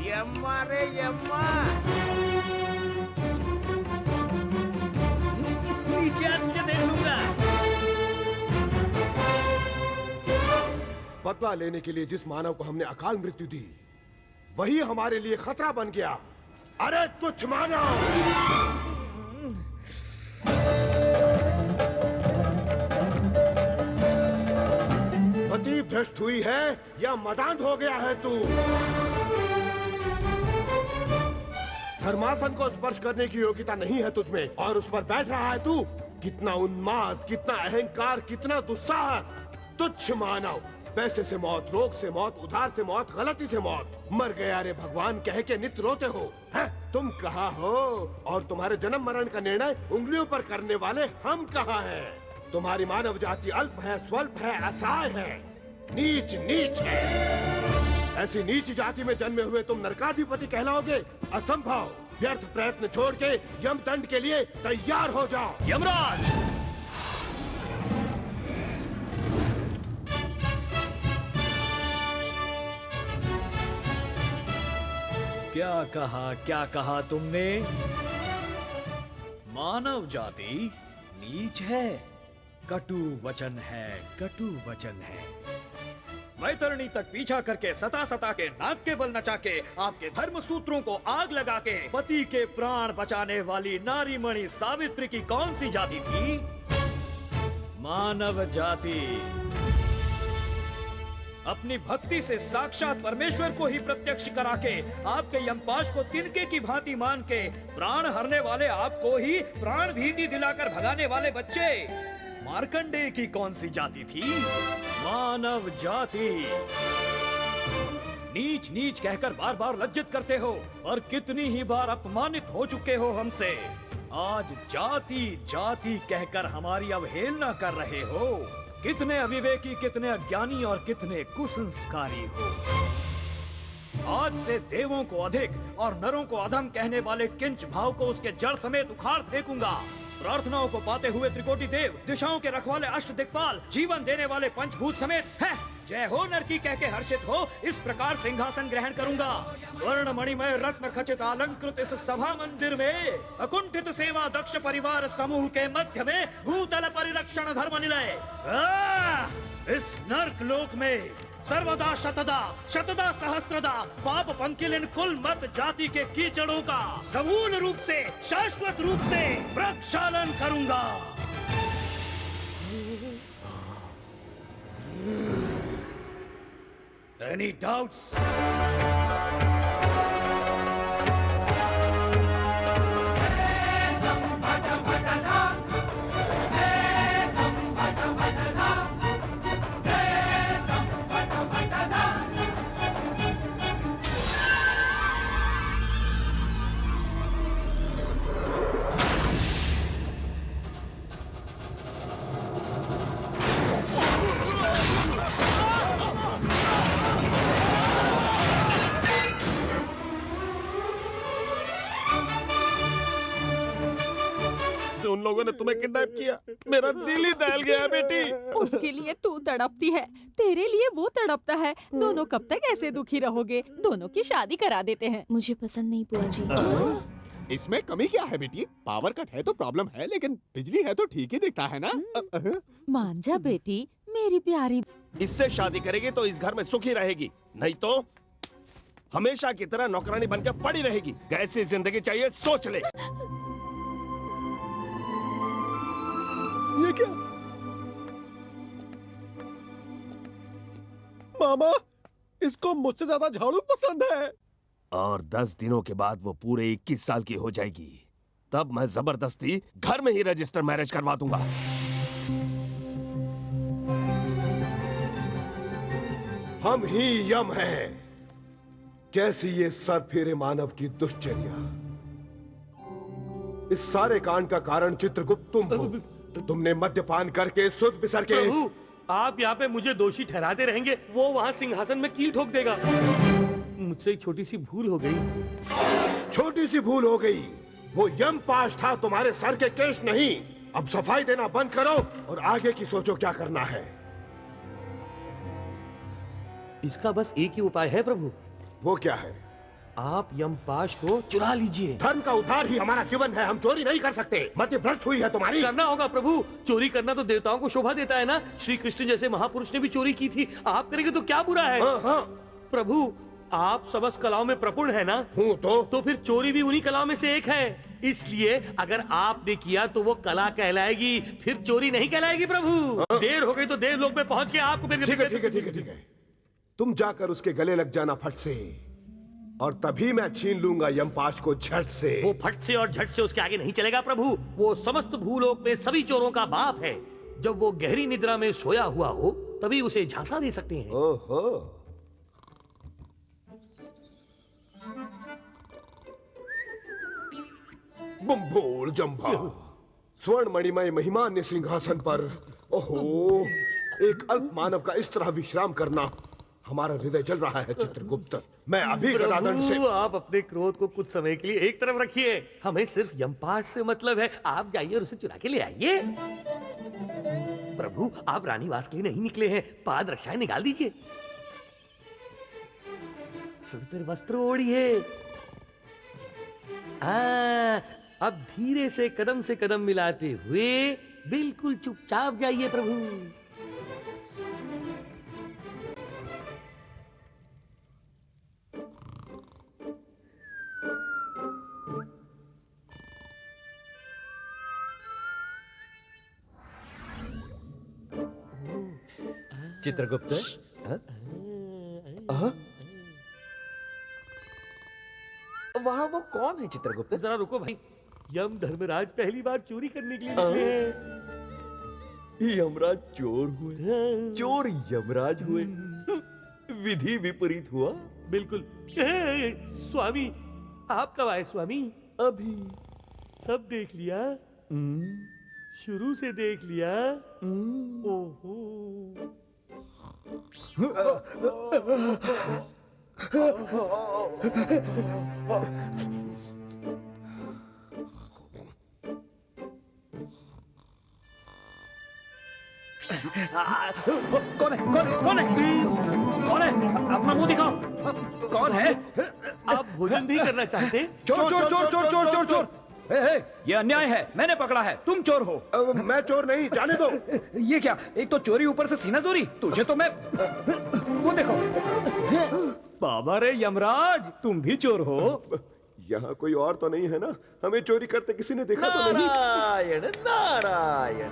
यम्मा रे यम्मा, नीचे आके देख लूंगा। बदला लेने के लिए जिस मानव को हमने अकाल मृत्यु दी, वही हमारे लिए खतरा बन गया। अरे तुच्छ मानव! मति भ्रष्ट हुई है या मदांध हो गया है तू? धर्मासन को स्पर्श करने की योग्यता नहीं है तुझमें और उस पर बैठ रहा है तू। कितना उन्माद, कितना अहंकार, कितना दुस्साहस! तुच्छ मानव! पैसे से मौत, रोग से मौत, उधार से मौत, गलती से मौत, मर गया रे भगवान कह के नित्य रोते हो। हैं? तुम कहाँ हो और तुम्हारे जन्म मरण का निर्णय उंगलियों पर करने वाले हम कहाँ हैं? तुम्हारी मानव जाति अल्प है, स्वल्प है, असहाय है, नीच नीच है। ऐसी नीच जाति में जन्मे हुए तुम नरकाधिपति कहलाओगे? असंभव। व्यर्थ प्रयत्न छोड़ के यमदंड के लिए तैयार हो जाओ। यमराज! क्या कहा तुमने? मानव जाति नीच है, कटु वचन है, कटु वचन है। वैतरणी तक पीछा करके सता सता के नाक के बल नचा के आपके धर्म सूत्रों को आग लगा के पति के प्राण बचाने वाली नारी मणि सावित्री की कौन सी जाति थी? मानव जाति। अपनी भक्ति से साक्षात परमेश्वर को ही प्रत्यक्ष करा के आपके यमपाश को तिनके की भांति मान के प्राण हरने वाले आपको ही प्राण भीति दिलाकर भगाने वाले बच्चे मार्कंडेय की कौन सी जाति थी? मानव जाति। नीच नीच कहकर बार बार लज्जित करते हो और कितनी ही बार अपमानित हो चुके हो हमसे। आज जाति जाति कहकर हमारी अवहेलना कर रहे हो। कितने अविवेकी, कितने अज्ञानी और कितने कुसंस्कारी हो। आज से देवों को अधिक और नरों को अधम कहने वाले किंच भाव को उसके जड़ समेत उखाड़ फेंकूंगा। प्रार्थनाओं को पाते हुए त्रिकोटि देव, दिशाओं के रखवाले अष्ट दिक्पाल, जीवन देने वाले पंचभूत समेत है जय हो नरकी कह के हर्षित हो इस प्रकार सिंहासन ग्रहण करूंगा। स्वर्ण मणिमय रत्न खचित अलंकृत इस सभा मंदिर में अकुंठित सेवा दक्ष परिवार समूह के मध्य में भूतल परिरक्षण धर्म निलय। इस नर्क लोक में सर्वदा शतदा शतदा सहस्त्रदा पाप पंकिलिन कुल मत जाति के कीचड़ों का समूल रूप से, शाश्वत रूप से प्रक्षालन करूंगा। Any doubts? उन लोगों ने तुम्हें किडनैप किया, मेरा दिल ही दहल गया बेटी। उसके लिए तू तड़पती है, तेरे लिए वो तड़पता है। दोनों कब तक ऐसे दुखी रहोगे? दोनों की शादी करा देते हैं। मुझे पसंद नहीं बुआ जी। इसमें कमी क्या है बेटी? पावर कट है तो प्रॉब्लम है, लेकिन बिजली है तो ठीक ही दिखता है ना। मान जा बेटी, मेरी प्यारी। इससे शादी करेगी तो इस घर में सुखी रहेगी, नहीं तो हमेशा की तरह नौकरानी बनकर पड़ी रहेगी। कैसी जिंदगी चाहिए सोच ले। ये क्या? मामा, इसको मुझसे ज्यादा झाड़ू पसंद है। और 10 दिनों के बाद वो पूरे 21 साल की हो जाएगी। तब मैं जबरदस्ती घर में ही रजिस्टर मैरिज करवा दूंगा। हम ही यम हैं। कैसी ये सर फेरे मानव की दुश्चर्या। इस सारे कांड का कारण चित्रगुप्त तुम हो। तुमने मद्यपान करके सुध बिसर के। प्रभु, आप यहाँ पे मुझे दोषी ठहराते रहेंगे, वो वहाँ सिंहासन में कील ठोक देगा। मुझसे एक छोटी सी भूल हो गई। छोटी सी भूल हो गई? वो यमपाश था, तुम्हारे सर के केश नहीं। अब सफाई देना बंद करो और आगे की सोचो क्या करना है। इसका बस एक ही उपाय है प्रभु। वो क्या है? आप यमपाश को चुरा लीजिए। धर्म का उद्धार ही हमारा जीवन है, हम चोरी नहीं कर सकते। मति भ्रष्ट हुई है तुम्हारी। करना होगा प्रभु, चोरी करना तो देवताओं को शोभा देता है ना। श्री कृष्ण जैसे महापुरुष ने भी चोरी की थी, आप करेंगे तो क्या बुरा है? हाँ हाँ प्रभु आप समस्त कलाओं में प्रपुण है ना? हूँ तो फिर चोरी भी उन्हीं कलाओं में से एक है। इसलिए अगर आपने किया तो वो कला कहलाएगी, फिर चोरी नहीं कहलाएगी प्रभु। देर हो गई तो देवलोक में पहुंच के आपको ठीक है ठीक है ठीक है ठीक है, तुम जाकर उसके गले लग जाना फट से, और तभी मैं छीन लूंगा यमपाश को झट से। वो फट से और झट से उसके आगे नहीं चलेगा प्रभु। वो समस्त भूलोक में सभी चोरों का बाप है। जब वो गहरी निद्रा में सोया हुआ हो तभी उसे झांसा दे सकते हैं। ओहो, बम्बोल जम्भा, स्वर्ण मणिमय महिमान्य सिंहासन पर ओहो, एक अल्प मानव का इस तरह विश्राम करना, हमारा हृदय जल रहा है चित्रगुप्त। मैं अभी गदादंड से। प्रभु आप अपने क्रोध को कुछ समय के लिए एक तरफ रखिए। हमें सिर्फ यमपाश से मतलब है। आप जाइए और उसे चुरा के ले आइए। प्रभु आप रानीवास के लिए नहीं निकले हैं, पाद रक्षाएं निकाल दीजिए। सिर पर वस्त्र ओढ़िए। अब धीरे से कदम मिलाते हुए बिल्कुल चुपचाप जाइए प्रभु। चित्रगुप्त, वहाँ वो कौन है चित्रगुप्त? जरा रुको भाई, यम धर्मराज पहली बार चोरी करने के लिए निकले हैं। यमराज चोर हुए, चोर यमराज हुए, विधि विपरीत हुआ। बिल्कुल। स्वामी आप कब आए स्वामी? अभी। सब देख लिया? शुरू से देख लिया? ओहो। कौन है? कौन है? कौन है? अपना मुंह दिखाओ। कौन है? आप भोजन भी करना चाहते? चोर चोर चोर चोर चोर चोर चोर। ये अन्याय है, मैंने पकड़ा है, तुम चोर हो। मैं चोर नहीं, जाने दो। ये क्या, एक तो चोरी ऊपर से सीना चोरी। तुझे तो मैं, वो देखो। बाबा रे यमराज, तुम भी चोर हो। यहाँ कोई और तो नहीं है ना? हमें चोरी करते किसी ने देखा तो नहीं? नारायण नारायण।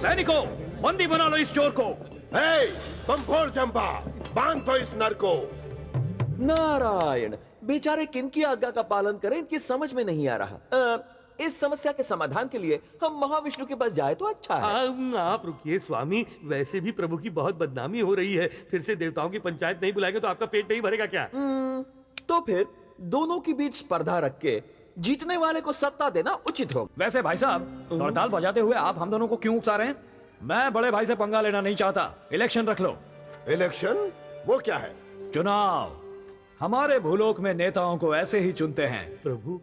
सैनिकों, बंदी बना लो इस चोर को। बम्बोल जम्भा, बांध दो इस नर को। नारायण, बेचारे किनकी आज्ञा का पालन करें इनकी समझ में नहीं आ रहा। इस समस्या के समाधान के लिए हम महाविष्णु के पास जाए तो अच्छा है। आप रुकिए स्वामी, वैसे भी प्रभु की बहुत बदनामी हो रही है। फिर से देवताओं की पंचायत नहीं बुलाएंगे तो आपका पेट नहीं भरेगा क्या? तो फिर दोनों के बीच स्पर्धा रख के जीतने वाले को सत्ता देना उचित होगा। वैसे भाई साहब, हड़ताल बजाते हुए आप हम दोनों को क्यों उकसा रहे हैं? मैं बड़े भाई से पंगा लेना नहीं चाहता। इलेक्शन रख लो। इलेक्शन? वो क्या है? चुनाव। हमारे भूलोक में नेताओं को ऐसे ही चुनते हैं। प्रभु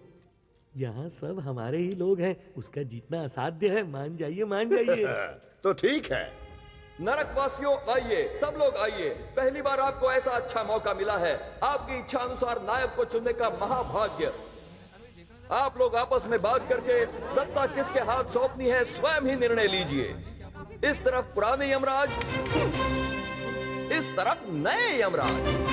यहाँ सब हमारे ही लोग हैं, उसका जीतना असाध्य है। मान जाइए मान जाइए। तो ठीक है। नरकवासियों आइए, सब लोग आइए। पहली बार आपको ऐसा अच्छा मौका मिला है। आपकी इच्छा अनुसार नायक को चुनने का महाभाग्य। आप लोग आपस में बात करके सत्ता किसके हाथ सौंपनी है स्वयं ही निर्णय लीजिए। इस तरफ पुराने यमराज, इस तरफ नए यमराज।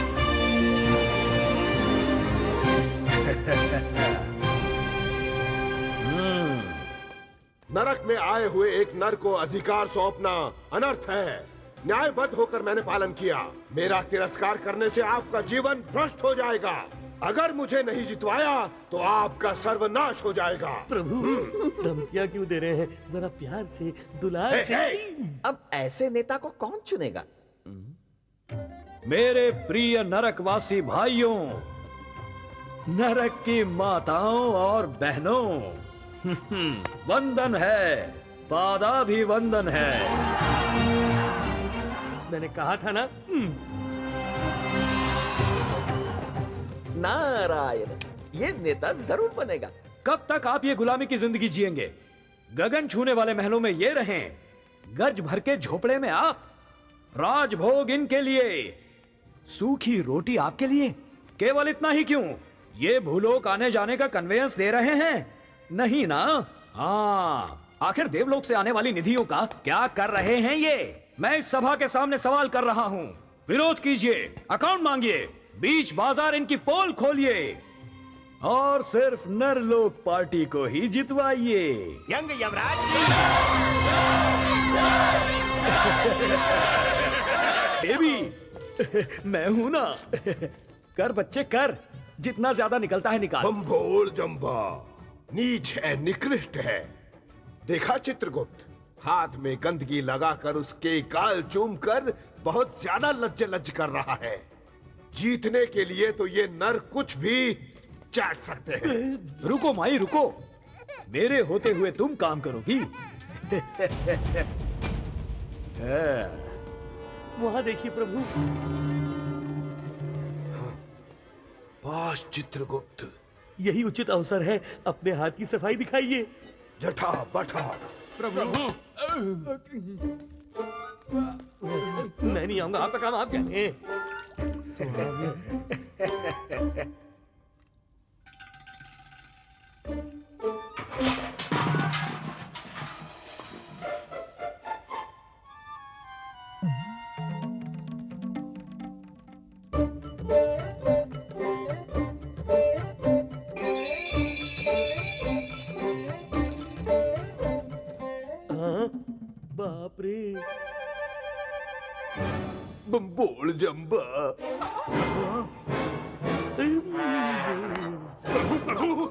नरक में आए हुए एक नर को अधिकार सौंपना अनर्थ है। न्यायबद्ध होकर मैंने पालन किया। मेरा तिरस्कार करने से आपका जीवन भ्रष्ट हो जाएगा। अगर मुझे नहीं जितवाया तो आपका सर्वनाश हो जाएगा। प्रभु धमकियां क्यों दे रहे हैं? जरा प्यार से, दुलार से। अब ऐसे नेता को कौन चुनेगा? मेरे प्रिय नरकवासी भाइयों, नरक की माताओं और बहनों, वंदन है, पादाभिवंदन है। मैंने कहा था ना। नारायण, ये नेता जरूर बनेगा। कब तक आप ये गुलामी की जिंदगी जिएंगे? गगन छूने वाले महलों में ये रहें, गर्ज भर के झोपड़े में आप, राजभोग इनके लिए, सूखी रोटी आपके लिए। केवल इतना ही क्यों, ये भूलोक आने जाने का कन्वेंस दे रहे हैं? नहीं ना? हाँ, आखिर देवलोक से आने वाली निधियों का क्या कर रहे हैं ये? मैं इस सभा के सामने सवाल कर रहा हूँ। विरोध कीजिए, अकाउंट मांगिए, बीच बाजार इनकी पोल खोलिए और सिर्फ नरलोक पार्टी को ही जितवाइए। यंग यमराज बेबी, मैं हूं ना। कर बच्चे कर, जितना ज्यादा निकलता है निकाल। बम्बोल जम्बा, नीच है, निकृष्ट है। देखा चित्रगुप्त, हाथ में गंदगी लगाकर उसके गाल चूम कर बहुत ज्यादा लज्ज कर रहा है। जीतने के लिए तो ये नर कुछ भी चाट सकते हैं। रुको माई रुको, मेरे होते हुए तुम काम करोगी? वहां देखिए प्रभु। पास चित्रगुप्त, यही उचित अवसर है, अपने हाथ की सफाई दिखाइए। जठा बठा। मैं नहीं आऊंगा, आपका काम आप जाने। बाप रे, बम्बोल जम्बा। प्रभु, प्रभु,